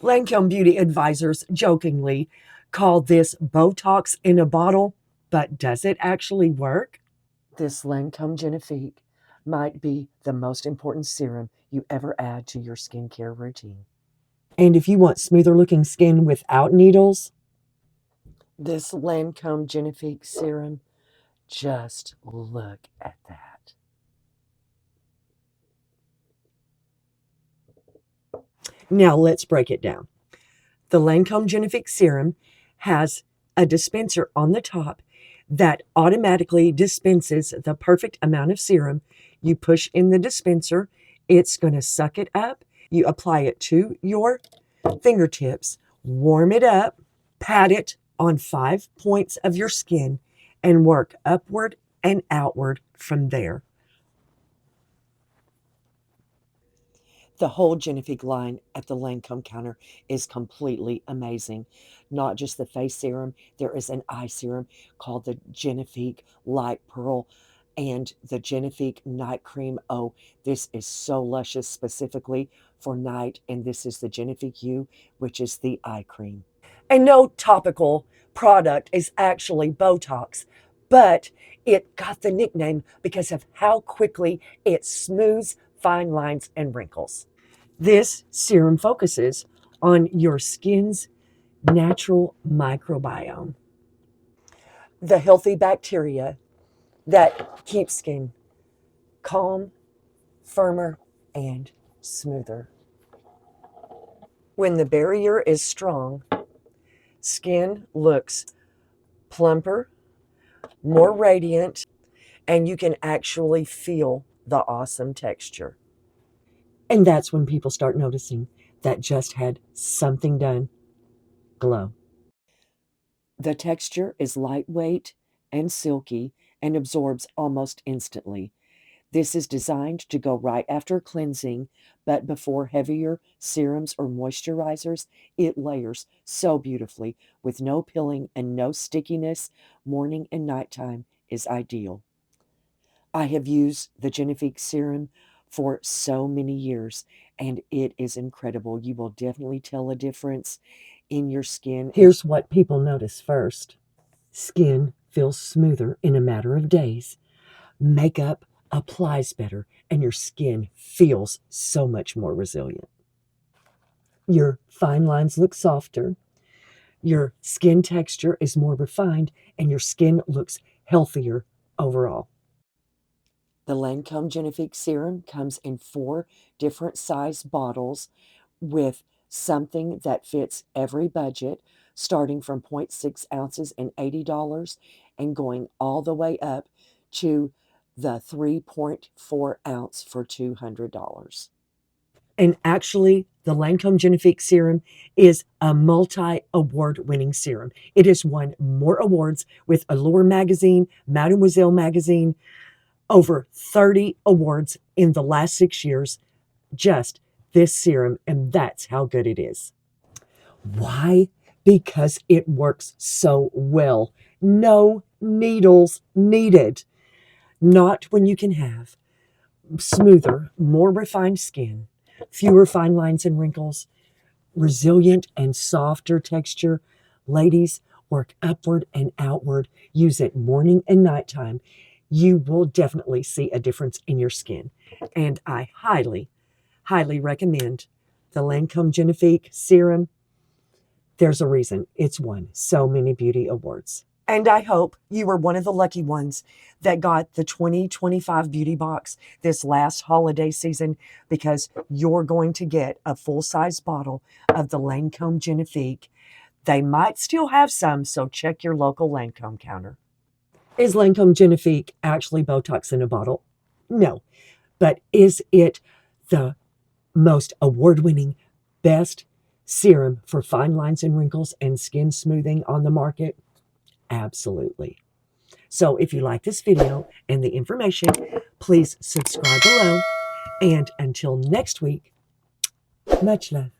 Lancome Beauty Advisors jokingly call this Botox in a bottle, but does it actually work? This Lancôme Génifique might be the most important serum you ever add to your skincare routine. And if you want smoother looking skin without needles, this Lancôme Génifique Serum, just look at that. Now let's break it down. The Lancôme Génifique Serum has a dispenser on the top that automatically dispenses the perfect amount of serum. You push in the dispenser, it's going to suck it up. You apply it to your fingertips, warm it up, pat it on 5 points of your skin, and work upward and outward from there. The whole Genifique line at the Lancome counter is completely amazing. Not just the face serum, there is an eye serum called the Genifique Light Pearl and the Genifique Night Cream. Oh, this is so luscious specifically for night, and this is the Genifique U, which is the eye cream. And no topical product is actually Botox, but it got the nickname because of how quickly it smooths fine lines and wrinkles. This serum focuses on your skin's natural microbiome, the healthy bacteria that keep skin calm, firmer, and smoother. When the barrier is strong, skin looks plumper, more radiant, and you can actually feel the awesome texture. And that's when people start noticing that just had something done. Glow. The texture is lightweight and silky and absorbs almost instantly. This is designed to go right after cleansing, but before heavier serums or moisturizers, it layers so beautifully with no pilling and no stickiness. Morning and nighttime is ideal. I have used the Genifique serum for so many years, and it is incredible. You will definitely tell a difference in your skin. Here's what people notice first. Skin feels smoother in a matter of days. Makeup applies better, and your skin feels so much more resilient. Your fine lines look softer. Your skin texture is more refined, and your skin looks healthier overall. The Lancome Génifique Serum comes in 4 different size bottles with something that fits every budget, starting from 0.6 ounces and $80 and going all the way up to the 3.4 ounce for $200. And actually, the Lancome Génifique Serum is a multi-award winning serum. It has won more awards with Allure Magazine, Mademoiselle Magazine, over 30 awards in the last 6 years, just this serum, and that's how good it is. Why? Because it works so well. No needles needed. Not when you can have smoother, more refined skin, fewer fine lines and wrinkles, resilient and softer texture. Ladies, work upward and outward. Use it morning and nighttime. You will definitely see a difference in your skin. And I highly, highly recommend the Lancome Génifique Serum. There's a reason it's won so many beauty awards. And I hope you were one of the lucky ones that got the 2025 beauty box this last holiday season, because you're going to get a full-size bottle of the Lancome Génifique. They might still have some, so check your local Lancome counter. Is Lancome Génifique actually Botox in a bottle? No. But is it the most award-winning, best serum for fine lines and wrinkles and skin smoothing on the market? Absolutely. So if you like this video and the information, please subscribe below. And until next week, much love.